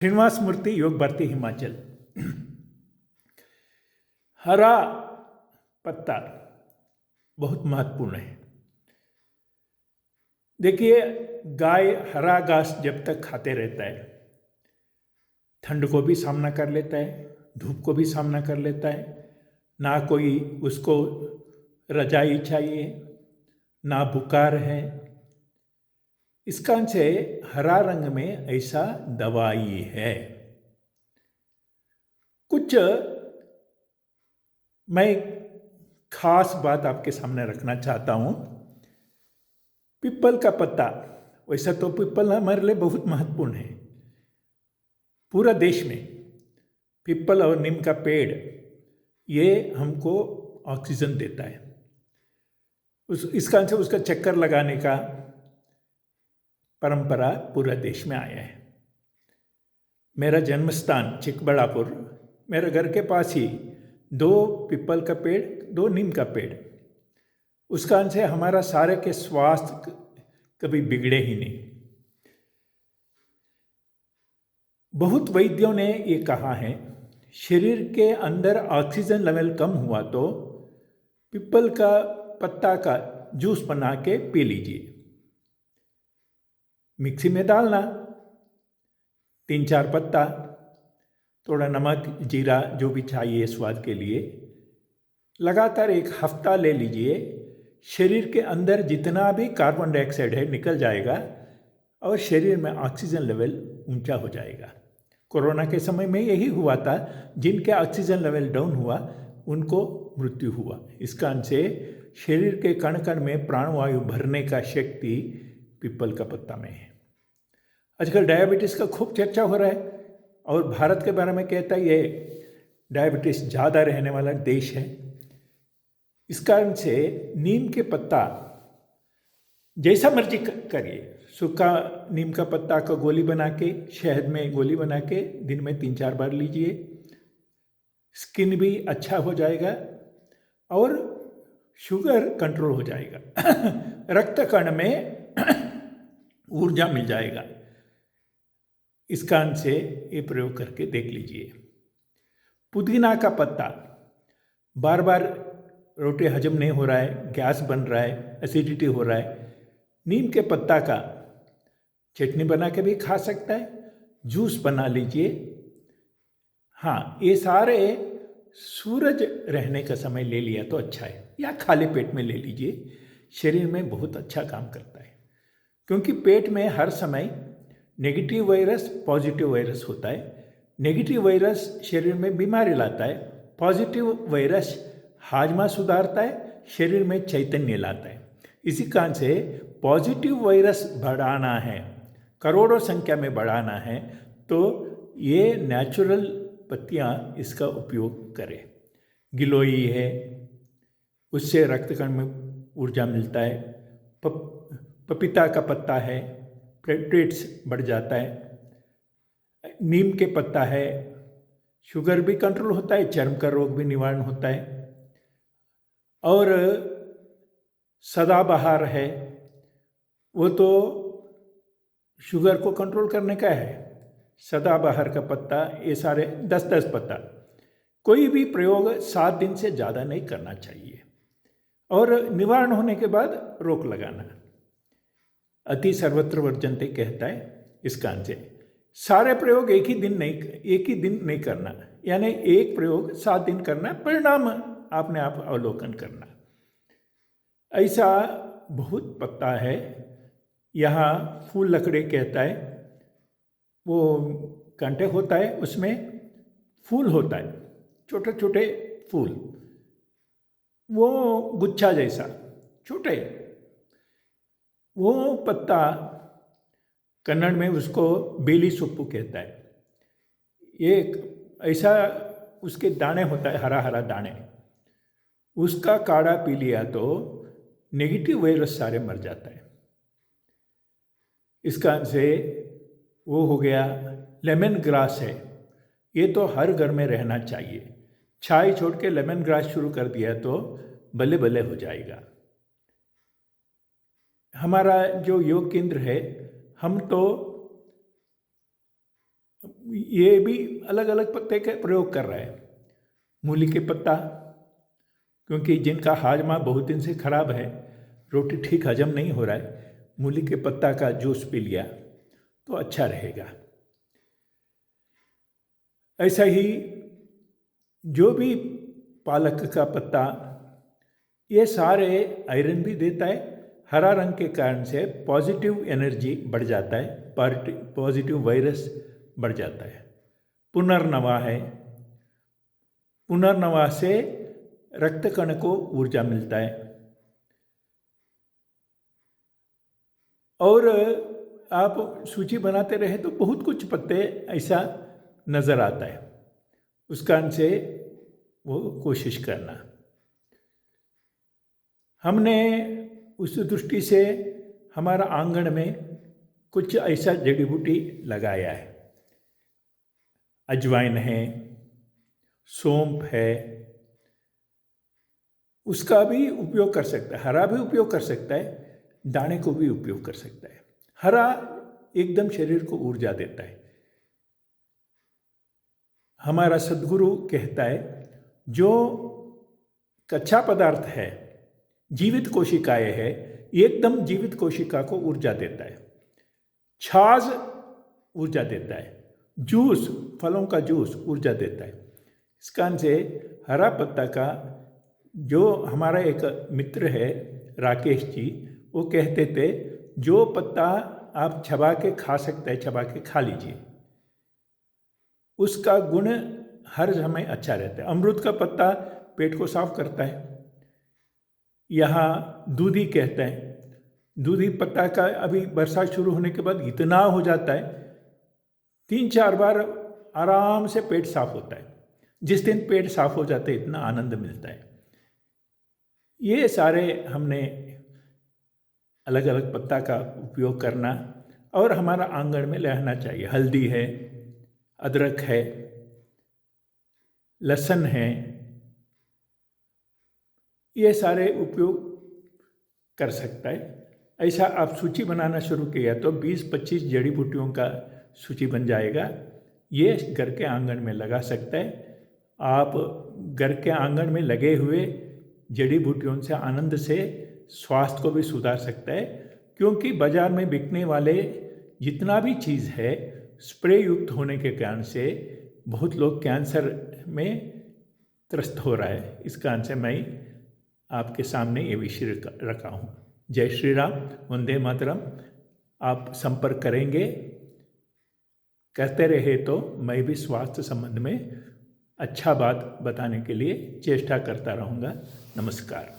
श्रीनिवास मूर्ति योग भारती हिमाचल। हरा पत्ता बहुत महत्वपूर्ण है। देखिए, गाय हरा घास जब तक खाते रहता है, ठंड को भी सामना कर लेता है, धूप को भी सामना कर लेता है। ना कोई उसको रजाई चाहिए, ना बुखार है। इस कारण से हरा रंग में ऐसा दवाई है। कुछ मैं खास बात आपके सामने रखना चाहता हूँ। पीपल का पत्ता, वैसा तो पीपल हमारे लिए बहुत महत्वपूर्ण है। पूरा देश में पीपल और नीम का पेड़ ये हमको ऑक्सीजन देता है। इस कारण से उसका चक्कर लगाने का परंपरा पूरा देश में आया है। मेरा जन्म स्थान चिकबड़ापुर, मेरे घर के पास ही 2 पीपल का पेड़, 2 नीम का पेड़। उस कारण से हमारा सारे के स्वास्थ्य कभी बिगड़े ही नहीं। बहुत वैद्यों ने ये कहा है, शरीर के अंदर ऑक्सीजन लेवल कम हुआ तो पीपल का पत्ता का जूस बना के पी लीजिए। मिक्सी में डालना, 3-4 पत्ता, थोड़ा नमक, जीरा जो भी चाहिए स्वाद के लिए, लगातार 1 हफ्ता ले लीजिए। शरीर के अंदर जितना भी कार्बन डाइऑक्साइड है निकल जाएगा और शरीर में ऑक्सीजन लेवल ऊंचा हो जाएगा। कोरोना के समय में यही हुआ था, जिनके ऑक्सीजन लेवल डाउन हुआ उनको मृत्यु हुआ। इस कारण से शरीर के कण कण में प्राणवायु भरने का शक्ति पीपल का पत्ता में है। आजकल डायबिटीज़ का खूब चर्चा हो रहा है और भारत के बारे में कहता है ये डायबिटीज़ ज़्यादा रहने वाला देश है। इस कारण से नीम के पत्ता जैसा मर्जी करिए, सूखा नीम का पत्ता का गोली बना के, शहद में गोली बना के दिन में 3-4 बार लीजिए। स्किन भी अच्छा हो जाएगा और शुगर कंट्रोल हो जाएगा। रक्त कण में ऊर्जा मिल जाएगा। इस कारण से ये प्रयोग करके देख लीजिए। पुदीना का पत्ता, बार बार रोटी हजम नहीं हो रहा है, गैस बन रहा है, एसिडिटी हो रहा है, नीम के पत्ता का चटनी बना के भी खा सकता है, जूस बना लीजिए। हाँ, ये सारे सूरज रहने का समय ले लिया तो अच्छा है, या खाली पेट में ले लीजिए। शरीर में बहुत अच्छा काम करता है, क्योंकि पेट में हर समय नेगेटिव वायरस, पॉजिटिव वायरस होता है। नेगेटिव वायरस शरीर में बीमारी लाता है, पॉजिटिव वायरस हाजमा सुधारता है, शरीर में चैतन्य लाता है। इसी कारण से पॉजिटिव वायरस बढ़ाना है, करोड़ों संख्या में बढ़ाना है, तो ये नेचुरल पत्तियाँ इसका उपयोग करें। गिलोई है, उससे रक्त कण में ऊर्जा मिलता है। पपीता का पत्ता है, प्लेटलेट्स बढ़ जाता है। नीम के पत्ता है, शुगर भी कंट्रोल होता है, चर्म का रोग भी निवारण होता है। और सदाबहार है, वो तो शुगर को कंट्रोल करने का है। सदाबहार का पत्ता, ये सारे 10-10 पत्ता। कोई भी प्रयोग 7 दिन से ज़्यादा नहीं करना चाहिए और निवारण होने के बाद रोक लगाना। अति सर्वत्र वर्जन्ते कहता है। इस कारण से सारे प्रयोग एक ही दिन नहीं करना, यानी एक प्रयोग 7 दिन करना, परिणाम आपने आप अवलोकन करना। ऐसा बहुत पत्ता है। यहाँ फूल लकड़ी कहता है, वो कांटे होता है, उसमें फूल होता है, छोटे छोटे फूल, वो गुच्छा जैसा छोटे, वो पत्ता कन्नड़ में उसको बेली सुप्पू कहता है। ये ऐसा उसके दाने होता है, हरा हरा दाने, उसका काढ़ा पी लिया तो नेगेटिव वायरस सारे मर जाता है। इस कारण से वो हो गया। लेमन ग्रास है, ये तो हर घर में रहना चाहिए। छाई छोड़ के लेमन ग्रास शुरू कर दिया तो बल्ले बल्ले हो जाएगा। हमारा जो योग केंद्र है, हम तो ये भी अलग अलग पत्ते का प्रयोग कर रहा है। मूली के पत्ता, क्योंकि जिनका हाजमा बहुत दिन से खराब है, रोटी ठीक हजम नहीं हो रहा है, मूली के पत्ता का जूस पी लिया तो अच्छा रहेगा। ऐसा ही जो भी पालक का पत्ता, ये सारे आयरन भी देता है। हरा रंग के कारण से पॉजिटिव एनर्जी बढ़ जाता है, पॉजिटिव वायरस बढ़ जाता है। पुनर्नवा है, पुनर्नवा से रक्त कण को ऊर्जा मिलता है। और आप सूची बनाते रहे तो बहुत कुछ पत्ते ऐसा नज़र आता है, उस कारण से वो कोशिश करना। हमने उस दृष्टि से हमारा आंगन में कुछ ऐसा जड़ी बूटी लगाया है। अजवाइन है, सौंफ है, उसका भी उपयोग कर सकता है। हरा भी उपयोग कर सकता है, दाने को भी उपयोग कर सकता है। हरा एकदम शरीर को ऊर्जा देता है। हमारा सद्गुरु कहता है, जो कच्चा पदार्थ है, जीवित कोशिकाएं है, एकदम जीवित कोशिका को ऊर्जा देता है। छाछ ऊर्जा देता है, जूस, फलों का जूस ऊर्जा देता है। इस कारण से हरा पत्ता का, जो हमारा एक मित्र है राकेश जी, वो कहते थे जो पत्ता आप चबा के खा सकते हैं, चबा के खा लीजिए, उसका गुण हर समय अच्छा रहता है। अमरूद का पत्ता पेट को साफ करता है। यहाँ दूधी कहते हैं, दूधी पत्ता का अभी बरसात शुरू होने के बाद इतना हो जाता है, 3-4 बार आराम से पेट साफ होता है। जिस दिन पेट साफ हो जाता है इतना आनंद मिलता है। ये सारे हमने अलग अलग पत्ता का उपयोग करना और हमारा आंगन में रहना चाहिए। हल्दी है, अदरक है, लहसुन है, ये सारे उपयोग कर सकता है। ऐसा आप सूची बनाना शुरू किया तो 20-25 जड़ी बूटियों का सूची बन जाएगा। ये घर के आंगन में लगा सकता है। आप घर के आंगन में लगे हुए जड़ी बूटियों से आनंद से स्वास्थ्य को भी सुधार सकता है, क्योंकि बाजार में बिकने वाले जितना भी चीज़ है स्प्रे युक्त होने के कारण से बहुत लोग कैंसर में त्रस्त हो रहा है। इस कारण से मैं आपके सामने ये विषय रखा हूँ। जय श्री राम, वंदे मातरम। आप संपर्क करेंगे, कहते रहे तो मैं भी स्वास्थ्य संबंध में अच्छा बात बताने के लिए चेष्टा करता रहूँगा। नमस्कार।